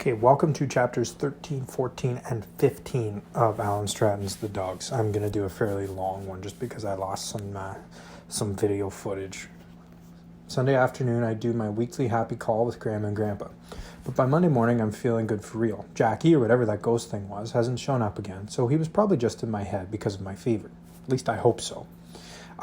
Okay, welcome to chapters 13, 14, and 15 of Allan Stratton's The Dogs. I'm going to do a fairly long one just because I lost some video footage. Sunday afternoon, I do my weekly happy call with Grandma and Grandpa. But by Monday morning, I'm feeling good for real. Jackie, or whatever that ghost thing was, hasn't shown up again, so he was probably just in my head because of my fever. At least I hope so.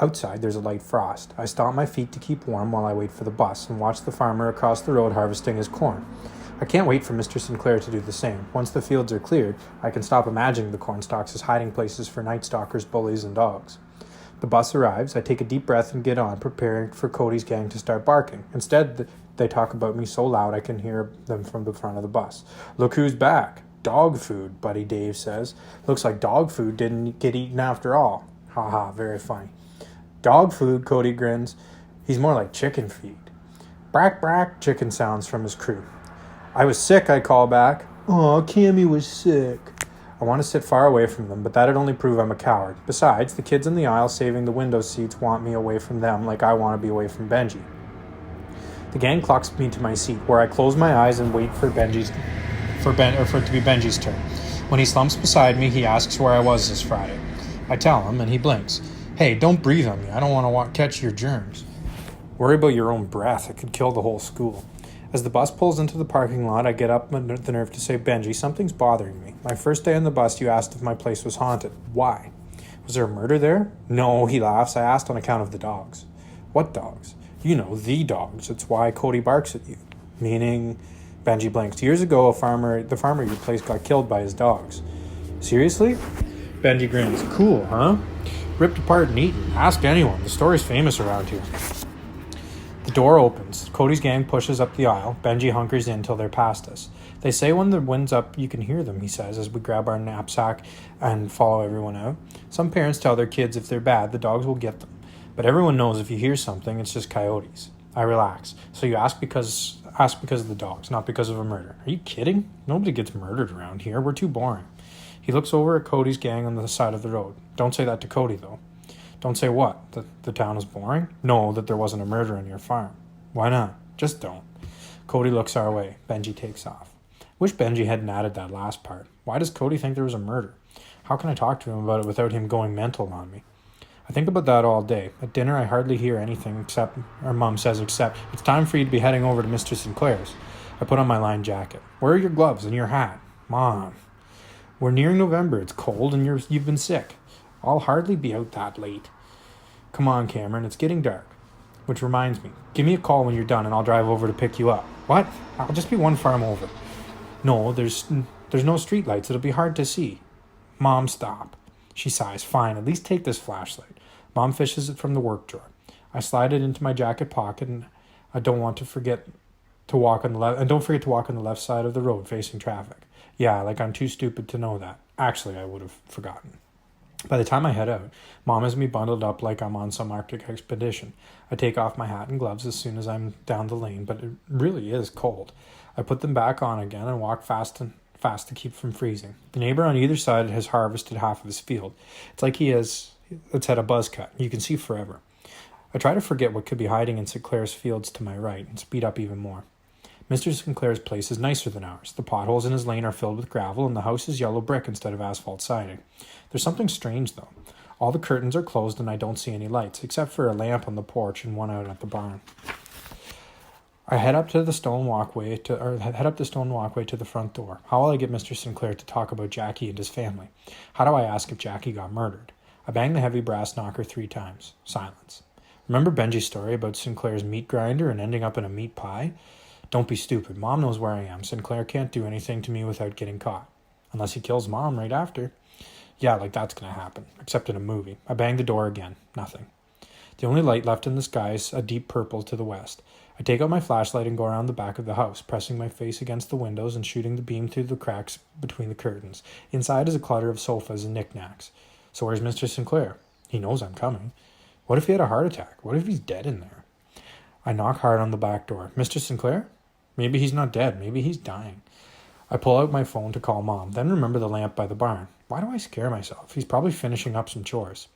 Outside, there's a light frost. I stomp my feet to keep warm while I wait for the bus and watch the farmer across the road harvesting his corn. I can't wait for Mr. Sinclair to do the same. Once the fields are cleared, I can stop imagining the corn stalks as hiding places for night stalkers, bullies, and dogs. The bus arrives, I take a deep breath and get on, preparing for Cody's gang to start barking. Instead, they talk about me so loud I can hear them from the front of the bus. "Look who's back. Dog food," Buddy Dave says. "Looks like dog food didn't get eaten after all." Haha, very funny. "Dog food," Cody grins. "He's more like chicken feed." "Brack, brack," chicken sounds from his crew. "I was sick," I call back. "Aw, Cammy was sick." I want to sit far away from them, but that'd only prove I'm a coward. Besides, the kids in the aisle saving the window seats want me away from them like I want to be away from Benji. The gang clocks me to my seat, where I close my eyes and wait for it to be Benji's turn. When he slumps beside me, he asks where I was this Friday. I tell him, and he blinks. "Hey, don't breathe on me. I don't want to catch your germs." "Worry about your own breath. It could kill the whole school." As the bus pulls into the parking lot, I get up the nerve to say, "Benji, something's bothering me. My first day on the bus, you asked if my place was haunted. Why? Was there a murder there?" "No," he laughs. "I asked on account of the dogs." "What dogs?" "You know, the dogs. It's why Cody barks at you." "Meaning?" Benji blinks. "Years ago, the farmer at your place got killed by his dogs." "Seriously?" Benji grins. "Cool, huh? Ripped apart and eaten. Ask anyone. The story's famous around here." The door opens. Cody's gang pushes up the aisle. Benji hunkers in till they're past us. "They say when the wind's up, you can hear them," he says as we grab our knapsack and follow everyone out. Some parents tell their kids if they're bad, the dogs will get them. But everyone knows if you hear something, it's just coyotes. I relax. "So you ask because of the dogs, not because of a murder." "Are you kidding? Nobody gets murdered around here. We're too boring." He looks over at Cody's gang on the side of the road. "Don't say that to Cody, though." "Don't say what? That the town is boring?" "No, that there wasn't a murder on your farm." "Why not?" "Just don't." Cody looks our way. Benji takes off. Wish Benji hadn't added that last part. Why does Cody think there was a murder? How can I talk to him about it without him going mental on me? I think about that all day. At dinner, I hardly hear anything except Mom says, "It's time for you to be heading over to Mr. Sinclair's." I put on my lined jacket. "Where are your gloves and your hat?" "Mom, we're nearing November. It's cold and you've been sick. I'll hardly be out that late." "Come on, Cameron, it's getting dark." Which reminds me, give me a call when you're done and I'll drive over to pick you up. "What? I'll just be one farm over." "No, there's no street lights. It'll be hard to see." "Mom, stop." She sighs. "Fine, at least take this flashlight." Mom fishes it from the work drawer. I slide it into my jacket pocket and don't forget to walk on the left side of the road facing traffic. Yeah, like I'm too stupid to know that. Actually, I would have forgotten. By the time I head out, Mom has me bundled up like I'm on some Arctic expedition. I take off my hat and gloves as soon as I'm down the lane, but it really is cold. I put them back on again and walk fast to keep from freezing. The neighbor on either side has harvested half of his field. It's like it's had a buzz cut. You can see forever. I try to forget what could be hiding in Sinclair's fields to my right and speed up even more. Mr. Sinclair's place is nicer than ours. The potholes in his lane are filled with gravel, and the house is yellow brick instead of asphalt siding. There's something strange, though. All the curtains are closed, and I don't see any lights, except for a lamp on the porch and one out at the barn. I head up the stone walkway to the front door. How will I get Mr. Sinclair to talk about Jackie and his family? How do I ask if Jackie got murdered? I bang the heavy brass knocker 3 times. Silence. Remember Benji's story about Sinclair's meat grinder and ending up in a meat pie? Don't be stupid. Mom knows where I am. Sinclair can't do anything to me without getting caught. Unless he kills Mom right after. Yeah, like that's going to happen. Except in a movie. I bang the door again. Nothing. The only light left in the sky is a deep purple to the west. I take out my flashlight and go around the back of the house, pressing my face against the windows and shooting the beam through the cracks between the curtains. Inside is a clutter of sofas and knickknacks. So where's Mr. Sinclair? He knows I'm coming. What if he had a heart attack? What if he's dead in there? I knock hard on the back door. "Mr. Sinclair?" Maybe he's not dead. Maybe he's dying. I pull out my phone to call Mom, then remember the lamp by the barn. Why do I scare myself? He's probably finishing up some chores.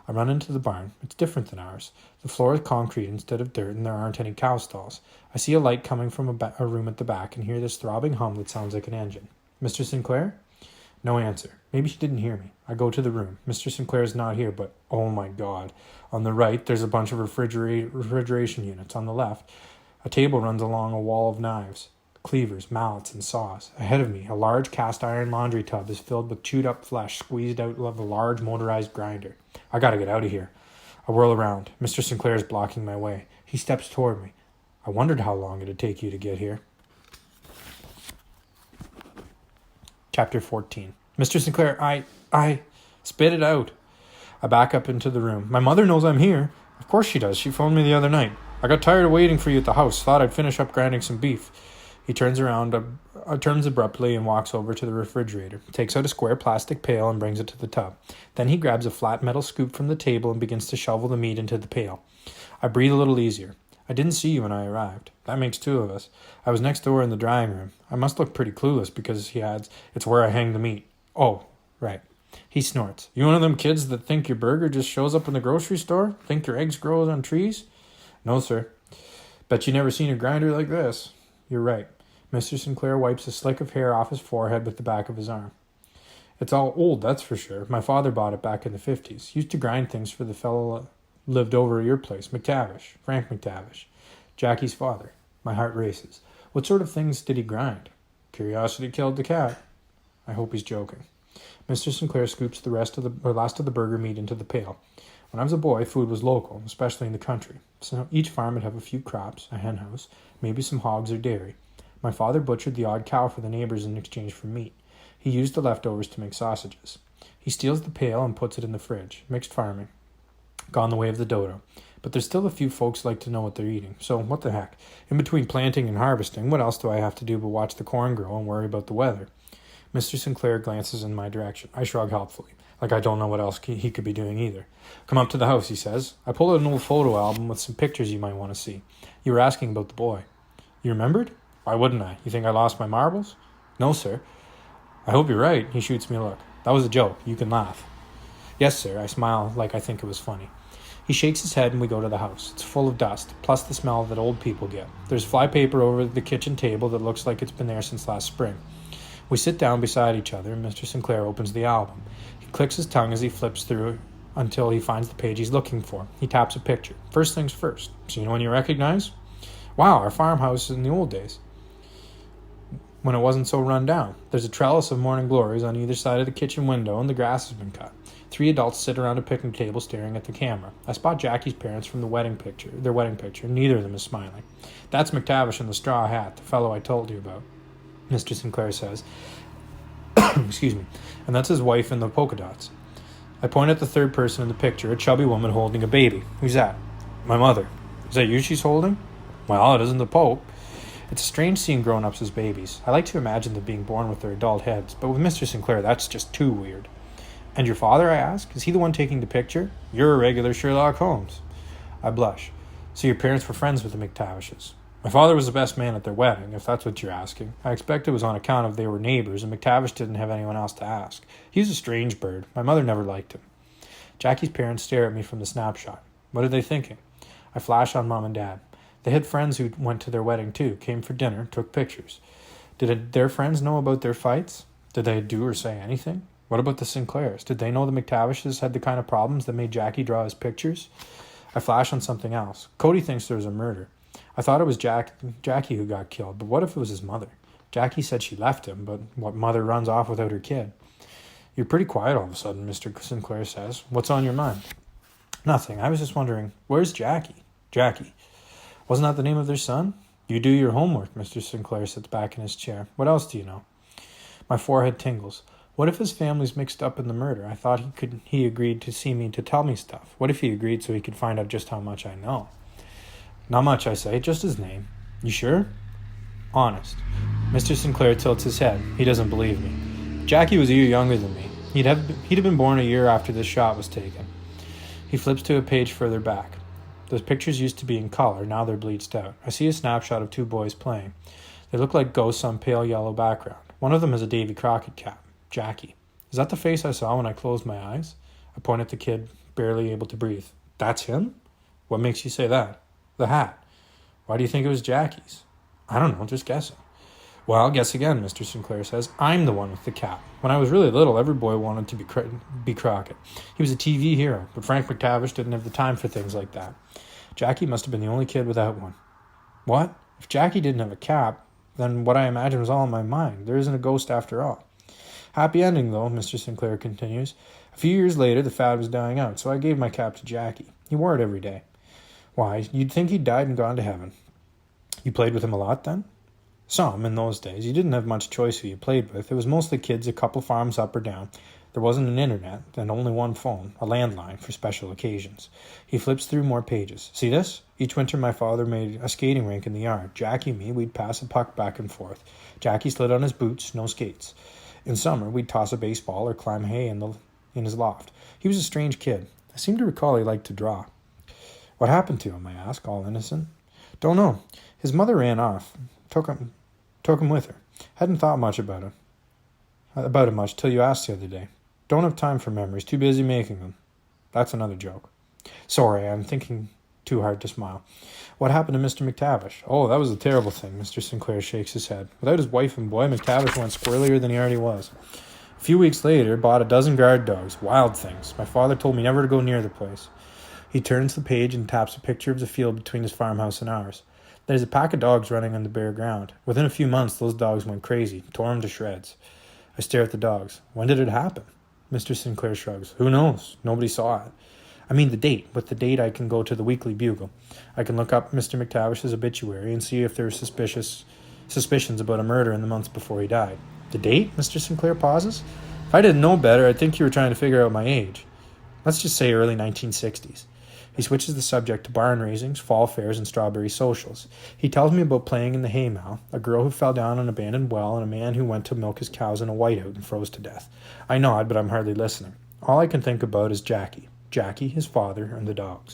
I run into the barn. It's different than ours. The floor is concrete instead of dirt, and there aren't any cow stalls. I see a light coming from a room at the back and hear this throbbing hum that sounds like an engine. Mr. Sinclair? No answer. Maybe she didn't hear me. I go to the room. Mr. Sinclair is not here, but oh my God. On the right, there's a bunch of refrigeration units. On the left, a table runs along a wall of knives, cleavers, mallets, and saws. Ahead of me, a large cast-iron laundry tub is filled with chewed-up flesh squeezed out of a large motorized grinder. I gotta get out of here. I whirl around. Mr. Sinclair is blocking my way. He steps toward me. I wondered how long it'd take you to get here. Chapter 14. Mr. Sinclair, I... Spit it out. I back up into the room. My mother knows I'm here. Of course she does. She phoned me the other night. I got tired of waiting for you at the house. Thought I'd finish up grinding some beef. He turns abruptly and walks over to the refrigerator, takes out a square plastic pail and brings it to the tub. Then he grabs a flat metal scoop from the table and begins to shovel the meat into the pail. I breathe a little easier. I didn't see you when I arrived. That makes two of us. I was next door in the drying room. I must look pretty clueless because he adds, it's where I hang the meat. Oh, right. He snorts. You one of them kids that think your burger just shows up in the grocery store? Think your eggs grow on trees? No, sir. Bet you never seen a grinder like this. You're right. Mr. Sinclair wipes a slick of hair off his forehead with the back of his arm. It's all old, that's for sure. My father bought it back in the 50s. Used to grind things for the fellow lived over at your place, McTavish, Frank McTavish, Jackie's father. My heart races. What sort of things did he grind? Curiosity killed the cat. I hope he's joking. Mr. Sinclair scoops the last of the burger meat into the pail. When I was a boy, food was local, especially in the country. So each farm would have a few crops, a hen house, maybe some hogs or dairy. My father butchered the odd cow for the neighbors in exchange for meat. He used the leftovers to make sausages. He steals the pail and puts it in the fridge. Mixed farming. Gone the way of the dodo. But there's still a few folks like to know what they're eating. So what the heck? In between planting and harvesting, what else do I have to do but watch the corn grow and worry about the weather? Mr. Sinclair glances in my direction. I shrug helpfully, like I don't know what else he could be doing either. Come up to the house, he says. I pull out an old photo album with some pictures you might want to see. You were asking about the boy. You remembered? Why wouldn't I? You think I lost my marbles? No, sir. I hope you're right. He shoots me a look. That was a joke. You can laugh. Yes, sir. I smile like I think it was funny. He shakes his head and we go to the house. It's full of dust, plus the smell that old people get. There's flypaper over the kitchen table that looks like it's been there since last spring. We sit down beside each other and Mr. Sinclair opens the album. He clicks his tongue as he flips through until he finds the page he's looking for. He taps a picture. First things first. Seen one you recognize? Wow, our farmhouse in the old days, when it wasn't so run down. There's a trellis of morning glories on either side of the kitchen window and the grass has been cut. 3 adults sit around a picnic table staring at the camera. I spot Jackie's parents from their wedding picture. Neither of them is smiling. That's McTavish in the straw hat, the fellow I told you about, Mr. Sinclair says. Excuse me. And that's his wife in the polka dots. I point at the third person in the picture, a chubby woman holding a baby. Who's that? My mother. Is that you she's holding? Well, it isn't the Pope. It's strange seeing grown-ups as babies. I like to imagine them being born with their adult heads, but with Mr. Sinclair, that's just too weird. And your father, I ask? Is he the one taking the picture? You're a regular Sherlock Holmes. I blush. So your parents were friends with the McTavishes. My father was the best man at their wedding, if that's what you're asking. I expect it was on account of they were neighbors, and McTavish didn't have anyone else to ask. He was a strange bird. My mother never liked him. Jackie's parents stare at me from the snapshot. What are they thinking? I flash on Mom and Dad. They had friends who went to their wedding too, came for dinner, took pictures. Did their friends know about their fights? Did they do or say anything? What about the Sinclairs? Did they know the McTavishes had the kind of problems that made Jackie draw his pictures? I flash on something else. Cody thinks there was a murder. I thought it was Jackie who got killed, but what if it was his mother? Jackie said she left him, but what mother runs off without her kid? You're pretty quiet all of a sudden, Mr. Sinclair says. What's on your mind? Nothing. I was just wondering, where's Jackie? Jackie. Wasn't that the name of their son? You do your homework, Mr. Sinclair sits back in his chair. What else do you know? My forehead tingles. What if his family's mixed up in the murder? I thought he agreed to see me to tell me stuff. What if he agreed so he could find out just how much I know? Not much, I say, just his name. You sure? Honest. Mr. Sinclair tilts his head. He doesn't believe me. Jackie was a year younger than me. He'd have been born a year after this shot was taken. He flips to a page further back. Those pictures used to be in color, now they're bleached out. I see a snapshot of 2 boys playing. They look like ghosts on pale yellow background. One of them has a Davy Crockett cap. Jackie. Is that the face I saw when I closed my eyes? I point at the kid barely able to breathe. That's him? What makes you say that? The hat. Why do you think it was Jackie's? I don't know, just guessing. Well, guess again, Mr. Sinclair says. I'm the one with the cap. When I was really little, every boy wanted to be Crockett. He was a TV hero, but Frank McTavish didn't have the time for things like that. Jackie must have been the only kid without one. What? If Jackie didn't have a cap, then what I imagined was all in my mind. There isn't a ghost after all. Happy ending, though, Mr. Sinclair continues. A few years later, the fad was dying out, so I gave my cap to Jackie. He wore it every day. Why, you'd think he'd died and gone to heaven. You played with him a lot, then? Some, in those days. You didn't have much choice who you played with. It was mostly kids a couple farms up or down. There wasn't an internet, and only one phone, a landline, for special occasions. He flips through more pages. See this? Each winter my father made a skating rink in the yard. Jackie and me, we'd pass a puck back and forth. Jackie slid on his boots, no skates. In summer, we'd toss a baseball or climb hay in his loft. He was a strange kid. I seem to recall he liked to draw. What happened to him, I ask, all innocent. Don't know. His mother ran off. Took him with her. Hadn't thought much about it much till you asked the other day. Don't have time for memories. Too busy making them. That's another joke. Sorry, I'm thinking too hard to smile. What happened to Mr. McTavish? Oh, that was a terrible thing. Mr. Sinclair shakes his head. Without his wife and boy, McTavish went squirrelier than he already was. A few weeks later, bought a dozen guard dogs. Wild things. My father told me never to go near the place. He turns the page and taps a picture of the field between his farmhouse and ours. There's a pack of dogs running on the bare ground. Within a few months, those dogs went crazy, tore him to shreds. I stare at the dogs. When did it happen? Mr. Sinclair shrugs. Who knows? Nobody saw it. I mean the date. With the date, I can go to the Weekly Bugle. I can look up Mr. McTavish's obituary and see if there are suspicions about a murder in the months before he died. The date? Mr. Sinclair pauses. If I didn't know better, I'd think you were trying to figure out my age. Let's just say early 1960s. He switches the subject to barn raisings, fall fairs, and strawberry socials. He tells me about playing in the haymow, a girl who fell down an abandoned well, and a man who went to milk his cows in a whiteout and froze to death. I nod, but I'm hardly listening. All I can think about is Jackie, his father, and the dogs.